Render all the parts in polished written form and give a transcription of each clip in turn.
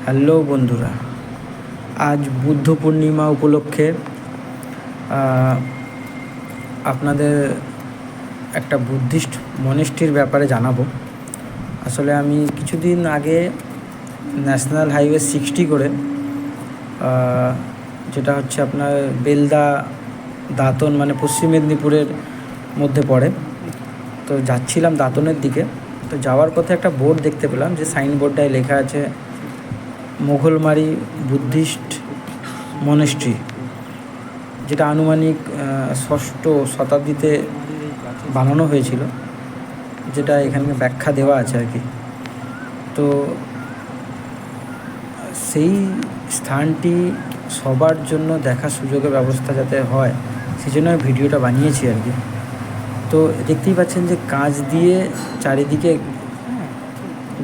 Hello বন্ধুরা, আজ বুদ্ধ পূর্ণিমা উপলক্ষে আপনাদের একটা বুদ্ধিস্ট মনেস্ট্রির ব্যাপারে জানাবো। আসলে আমি কিছুদিন আগে ন্যাশনাল হাইওয়ে 60 করে যেটা হচ্ছে আপনার বেলদা দাঁতন মানে পশ্চিম মেদিনীপুরের মধ্যে পড়ে, তো যাচ্ছিলাম দাঁতনের দিকে। তো যাওয়ার পথে একটা বোর্ড দেখতে পেলাম, যে সাইনবোর্ডটায় লেখা আছে মোঘলমারি বুদ্ধিস্ট মনেস্ট্রি, যেটা আনুমানিক 6ষ্ঠ শতাব্দীতে বানানো হয়েছিল, যেটা এখানে ব্যাখ্যা দেওয়া আছে আর কি। তো সেই স্থানটি সবার জন্য দেখার সুযোগের ব্যবস্থা যাতে হয়, সেই জন্য আমি ভিডিওটা বানিয়েছি আর কি। তো দেখতেই পাচ্ছেন যে কাঁচ দিয়ে চারিদিকে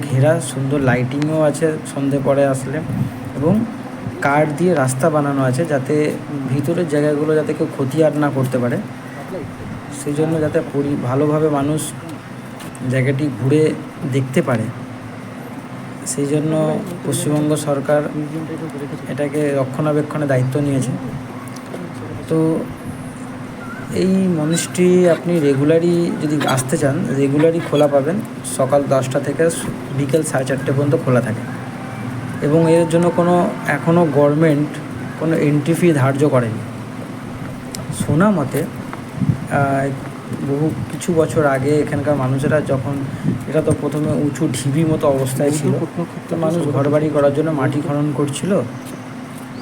ঘেরা, সুন্দর লাইটিংও আছে সন্ধে পরে আসলে, এবং কাঠ দিয়ে রাস্তা বানানো আছে যাতে ভিতরের জায়গাগুলো যাতে কেউ ক্ষতি আর না করতে পারে, সেই জন্য যাতে ভালোভাবে মানুষ জায়গাটি ঘুরে দেখতে পারে, সেই জন্য পশ্চিমবঙ্গ সরকার এটাকে রক্ষণাবেক্ষণের দায়িত্ব নিয়েছে। তো এই মনেস্ট্রি আপনি রেগুলারই যদি আসতে চান, রেগুলারই খোলা পাবেন। সকাল 10টা থেকে বিকেল 4:30 পর্যন্ত খোলা থাকে, এবং এর জন্য এখনও গভর্নমেন্ট কোনো এন্ট্রি ফি ধার্য করেনি। শোনা মতে বহু কিছু বছর আগে এখানকার মানুষেরা যখন, এটা তো প্রথমে উঁচু ঢিবি মতো অবস্থায় ছিল, তো মানুষ ঘরবাড়ি করার জন্য মাটি খনন করছিল।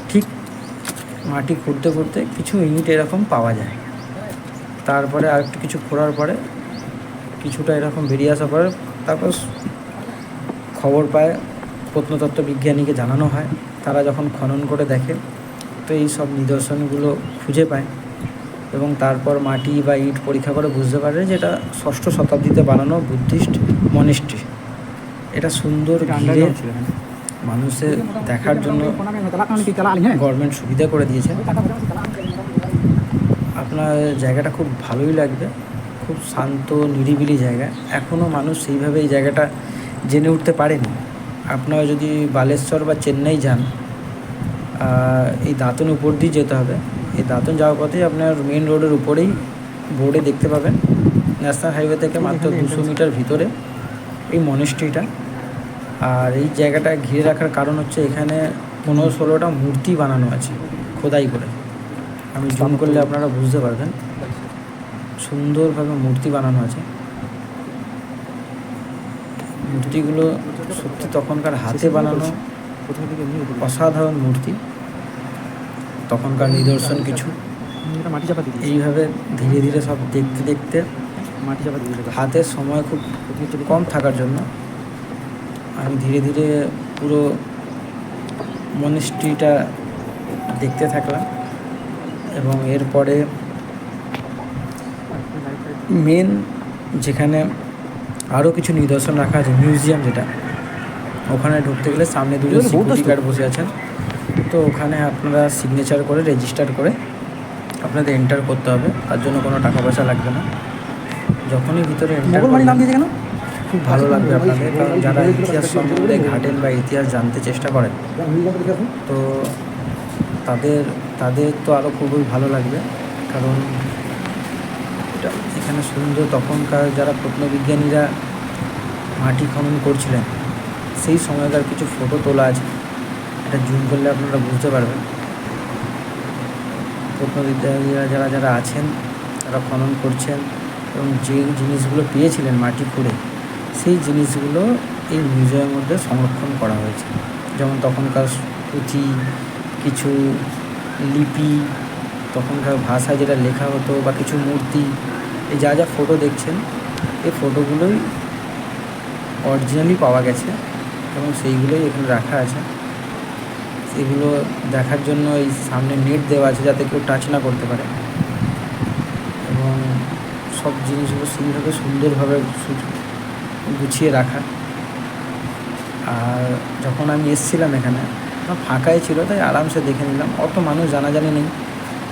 ঠিক মাটি খুঁড়তে খুঁড়তে কিছু ইট এরকম পাওয়া যায়, তারপরে আর একটু কিছু খোঁড়ার পরে কিছুটা এরকম বেরিয়ে আসার পরে তারপর খবর পায়, প্রত্নতত্ত্ব বিজ্ঞানীকে জানানো হয়, তারা যখন খনন করে দেখে তো এই সব নিদর্শনগুলো খুঁজে পায়, এবং তারপর মাটি বা ইট পরীক্ষা করে বুঝতে পারে যে এটা 6ষ্ঠ শতাব্দীতে বানানো বুদ্ধিস্ট মনেস্ট্রি। এটা সুন্দর ঘিরে মানুষের দেখার জন্য গভর্নমেন্ট সুবিধা করে দিয়েছে। আপনার জায়গাটা খুব ভালোই লাগবে, খুব শান্ত নিরিবিলি জায়গা। এখনও মানুষ সেইভাবে এই জায়গাটা জেনে উঠতে পারেনি। আপনারা যদি বালেশ্বর বা চেন্নাই যান, এই দাঁতন উপর দিয়ে যেতে হবে। এই দাঁতন যাওয়ার পথে আপনার মেন রোডের উপরেই বোর্ডে দেখতে পাবেন, ন্যাশনাল হাইওয়ে থেকে মাত্র 200 মিটার ভিতরে এই মনেস্ট্রিটা। আর এই জায়গাটা ঘিরে রাখার কারণ হচ্ছে এখানে 15-16টা মূর্তি বানানো আছে খোদাই করে। আমি জুম করলে আপনারা বুঝতে পারবেন, সুন্দরভাবে মূর্তি বানানো আছে। মূর্তিগুলো সত্যি তখনকার হাতে বানানো অসাধারণ মূর্তি, তখনকার নিদর্শন কিছু। এইভাবে ধীরে ধীরে সব দেখতে দেখতে হাতের সময় খুব কম থাকার জন্য আমি ধীরে ধীরে পুরো মনেস্ট্রিটা দেখতে থাকলাম। এবং এরপরে মেন যেখানে আরও কিছু নিদর্শন রাখা আছে, মিউজিয়াম যেটা, ওখানে ঢুকতে গেলে সামনে দুটো সিকিউরিটি গার্ড বসে আছেন। তো ওখানে আপনারা সিগনেচার করে রেজিস্টার করে আপনাদের এন্টার করতে হবে, তার জন্য কোনো টাকা পয়সা লাগবে না। যখনই ভিতরে এন্টার করবেন খুব ভালো লাগবে আপনাদের, কারণ যারা ইতিহাস সম্বন্ধে ঘাটেন বা ইতিহাস জানতে চেষ্টা করেন, তো তাদের তো আরও খুবই ভালো লাগবে। কারণ এটা এখানে সুন্দর, তখনকার যারা প্রত্নবিজ্ঞানীরা মাটি খনন করছিলেন সেই সময়কার কিছু ফটো তোলা আছে, এটা জুম করলে আপনারা বুঝতে পারবেন। প্রত্নবিজ্ঞানীরা যারা আছেন, তারা খনন করছেন এবং যে জিনিসগুলো পেয়েছিলেন মাটি খুঁড়ে, সেই জিনিসগুলো এই মিউজিয়ামের মধ্যে সংরক্ষণ করা হয়েছে। যেমন তখনকার পুঁথি, কিছু লিপি, তখনকার ভাষায় যেটা লেখা হতো, বা কিছু মূর্তি, এই যা ফটো দেখছেন, এই ফটোগুলোই অরিজিনালি পাওয়া গেছে এবং সেইগুলোই এখানে রাখা আছে। এগুলো দেখার জন্য এই সামনে নেট দেওয়া আছে যাতে কেউ টাচ না করতে পারে, এবং সব জিনিসগুলো সেইভাবে সুন্দরভাবে গুছিয়ে রাখা। আর যখন আমি এসেছিলাম এখানে ফাঁকাই ছিল, তাই আরামসে দেখে নিলাম, অত মানুষ জানাজানি নেই।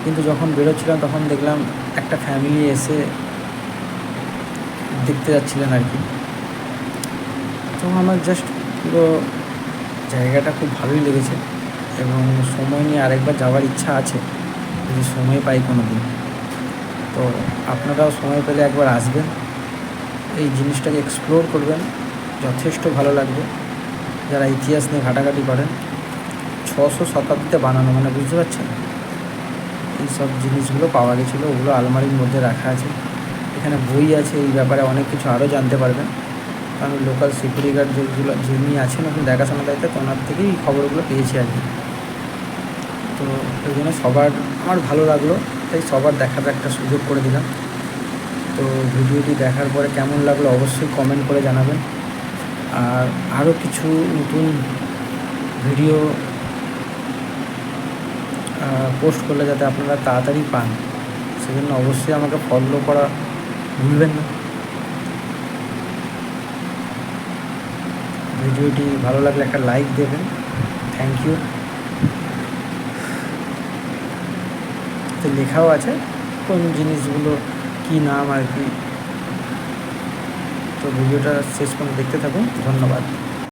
কিন্তু যখন বেরোচ্ছিলাম তখন দেখলাম একটা ফ্যামিলি এসে দেখতে যাচ্ছিলেন আর কি। তো আমার জাস্ট পুরো জায়গাটা খুব ভালোই লেগেছে এবং সময় নিয়ে আরেকবার যাওয়ার ইচ্ছা আছে, যদি সময় পাই কোনো দিন। তো আপনারাও সময় পেলে একবার আসবেন, এই জিনিসটাকে এক্সপ্লোর করবেন, যথেষ্ট ভালো লাগবে। যারা ইতিহাস নিয়ে ঘাটাঘাটি করেন, 600 শতাব্দীতে বানানো, মানে বুঝতে পারছেন, এইসব জিনিসগুলো পাওয়া গেছিলো, ওগুলো আলমারির মধ্যে রাখা আছে। এখানে বই আছে, এই ব্যাপারে অনেক কিছু আরও জানতে পারবেন। কারণ লোকাল সিকিউরিটি গার্ড যিনি আছেন ওখানে দেখাশোনা দায়িত্বে, ওনার থেকেই এই খবরগুলো পেয়েছি আর কি। তো ওই জন্য সবার আমার ভালো লাগলো, তাই সবার দেখার একটা সুযোগ করে দিলাম। তো ভিডিওটি দেখার পরে কেমন লাগলো অবশ্যই কমেন্ট করে জানাবেন। আর আরও কিছু নতুন ভিডিও পোস্ট করলে যাতে আপনারা তাড়াতাড়ি পান, সেজন্য অবশ্যই আমাকে ফলো করা ভুলবেন না। ভিডিওটি ভালো লাগলে একটা লাইক দেবেন, থ্যাংক ইউ। তো লেখাও আছে কোন জিনিসগুলো কী নাম আর কি। তো ভিডিওটা শেষ পর্যন্ত দেখতে থাকুন, ধন্যবাদ।